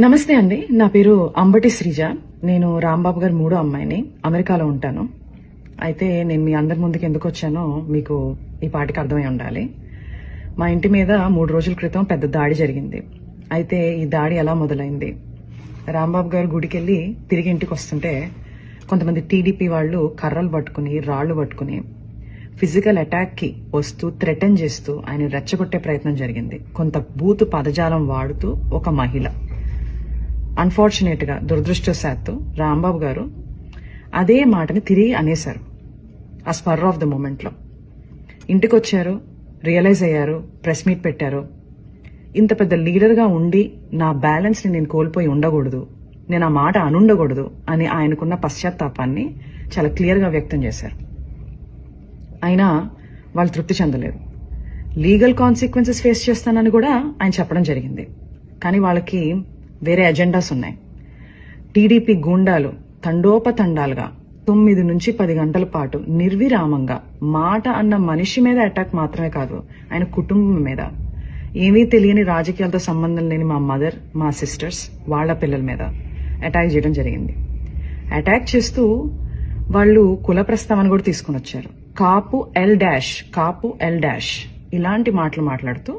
నమస్తే అండి. నా పేరు అంబటి శ్రీజ. నేను రాంబాబు గారి మూడో అమ్మాయిని. అమెరికాలో ఉంటాను. అయితే నేను మీ అందరి ముందుకు ఎందుకు వచ్చానో మీకు ఈ పాటికి అర్థమై ఉండాలి. మా ఇంటి మీద 3 రోజుల క్రితం పెద్ద దాడి జరిగింది. అయితే ఈ దాడి ఎలా మొదలైంది? రాంబాబు గారు గుడికెళ్ళి తిరిగి ఇంటికి వస్తుంటే కొంతమంది టీడీపీ వాళ్ళు కర్రలు పట్టుకుని రాళ్లు పట్టుకుని ఫిజికల్ అటాక్ కి వస్తూ థ్రెటన్ చేస్తూ ఆయన రెచ్చగొట్టే ప్రయత్నం జరిగింది. కొంత బూతు పదజాలం వాడుతూ ఒక మహిళ. అన్ఫార్చునేట్ గా దురదృష్టవశాత్తు రాంబాబు గారు అదే మాటని తిరిగి అనేశారు. ఆ స్పర్ ఆఫ్ ద మూమెంట్ లో ఇంటికి వచ్చారు, రియలైజ్ అయ్యారు, ప్రెస్ మీట్ పెట్టారు. ఇంత పెద్ద లీడర్ గా ఉండి నా బ్యాలెన్స్ ని నేను కోల్పోయి ఉండకూడదు, నేను ఆ మాట అనుండకూడదు అని ఆయనకున్న పశ్చాత్తాపాన్ని చాలా క్లియర్ గా వ్యక్తం చేశారు. అయినా వాళ్ళు తృప్తి చెందలేదు. లీగల్ కాన్సిక్వెన్సెస్ ఫేస్ చేస్తానని కూడా ఆయన చెప్పడం జరిగింది. కానీ వాళ్ళకి వేరే ఎజెండాస్ ఉన్నాయి. టీడీపీ గూండాలు తండోపతండాలుగా 9 నుంచి 10 గంటల పాటు నిర్విరామంగా మాట అన్న మనిషి మీద అటాక్ మాత్రమే కాదు, ఆయన కుటుంబం మీద, ఏమీ తెలియని రాజకీయాలతో సంబంధం లేని మా మదర్, మా సిస్టర్స్, వాళ్ల పిల్లల మీద అటాక్ చేయడం జరిగింది. అటాక్ చేస్తూ వాళ్ళు కుల ప్రస్తావన కూడా తీసుకుని వచ్చారు. కాపు ఎల్ డాష్ ఇలాంటి మాటలు మాట్లాడుతూ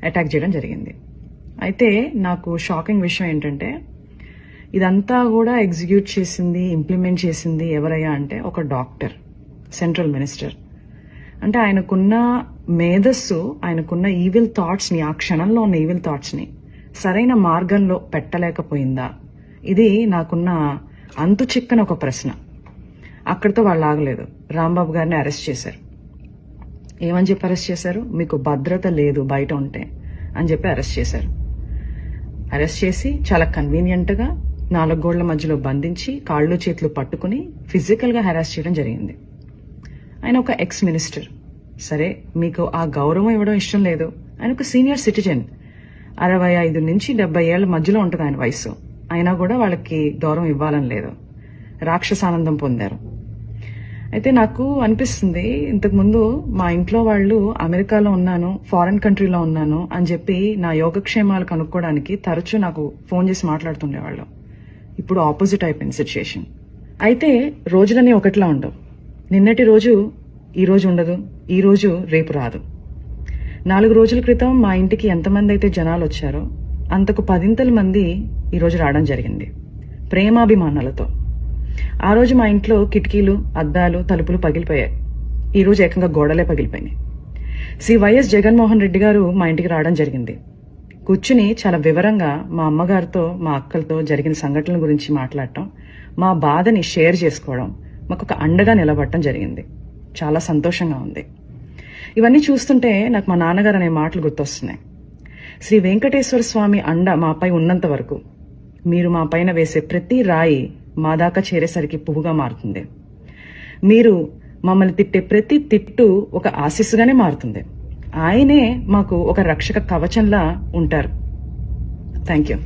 అటాక్ చేయడం జరిగింది. అయితే నాకు షాకింగ్ విషయం ఏంటంటే ఇదంతా కూడా ఎగ్జిక్యూట్ చేసింది, ఇంప్లిమెంట్ చేసింది ఎవరయ్యా అంటే ఒక డాక్టర్, సెంట్రల్ మినిస్టర్. అంటే ఆయనకున్న మేధస్సు, ఆయనకున్న ఈవిల్ థాట్స్ ని, ఆ క్షణంలో ఉన్న ఈవిల్ థాట్స్ ని సరైన మార్గంలో పెట్టలేకపోయిందా? ఇది నాకున్న అంతు చిక్కని ఒక ప్రశ్న. అక్కడితో వాళ్ళు ఆగలేదు. రాంబాబు గారిని అరెస్ట్ చేశారు. ఏమని చెప్పి అరెస్ట్ చేశారు? మీకు భద్రత లేదు బయట ఉంటే అని చెప్పి అరెస్ట్ చేశారు. అరెస్ట్ చేసి చాలా కన్వీనియంట్ గా 4 గోళ్ల మధ్యలో బంధించి కాళ్ళు చేతులు పట్టుకుని ఫిజికల్ గా హెరాస్ చేయడం జరిగింది. ఆయన ఒక ఎక్స్ మినిస్టర్. సరే, మీకు ఆ గౌరవం ఇవ్వడం ఇష్టం లేదు. ఆయన ఒక సీనియర్ సిటిజన్, 65 నుంచి 70 ఏళ్ల మధ్యలో ఉంటుంది ఆయన వయసు. అయినా కూడా వాళ్ళకి గౌరవం ఇవ్వాలని లేదు. రాక్షసానందం పొందారు. అయితే నాకు అనిపిస్తుంది, ఇంతకు ముందు మా ఇంట్లో వాళ్ళు అమెరికాలో ఉన్నాను, ఫారెన్ కంట్రీలో ఉన్నాను అని చెప్పి నా యోగక్షేమాలు కనుక్కోవడానికి తరచూ నాకు ఫోన్ చేసి మాట్లాడుతుండేవాళ్ళు. ఇప్పుడు ఆపోజిట్ అయిపోయింది సిచ్యుయేషన్. అయితే రోజులన్నీ ఒకటిలా ఉండవు. నిన్నటి రోజు ఈ రోజు ఉండదు, ఈ రోజు రేపు రాదు. 4 రోజుల క్రితం మా ఇంటికి ఎంతమంది అయితే జనాలు వచ్చారో అంతకు 10 మంది ఈ రోజు రావడం జరిగింది, ప్రేమాభిమానాలతో. ఆ రోజు మా ఇంట్లో కిటికీలు, అద్దాలు, తలుపులు పగిలిపోయాయి. ఈ రోజు ఏకంగా గోడలే పగిలిపోయినాయి. శ్రీ వైఎస్ జగన్మోహన్ రెడ్డి గారు మా ఇంటికి రావడం జరిగింది. కూర్చుని చాలా వివరంగా మా అమ్మగారితో, మా అక్కలతో జరిగిన సంఘటనల గురించి మాట్లాడటం, మా బాధని షేర్ చేసుకోవడం, మాకు ఒక అండగా నిలబడటం జరిగింది. చాలా సంతోషంగా ఉంది. ఇవన్నీ చూస్తుంటే నాకు మా నాన్నగారు అనే మాటలు గుర్తొస్తున్నాయి. శ్రీ వెంకటేశ్వర స్వామి అండ మాపై ఉన్నంత వరకు మీరు మా పైన వేసే ప్రతి రాయి మా దాకా చేరేసరికి పువ్వుగా మారుతుంది. మీరు మమ్మల్ని తిట్టే ప్రతి తిట్టు ఒక ఆశీస్సుగానే మారుతుంది. ఆయనే మాకు ఒక రక్షక కవచంలా ఉంటారు. Thank you.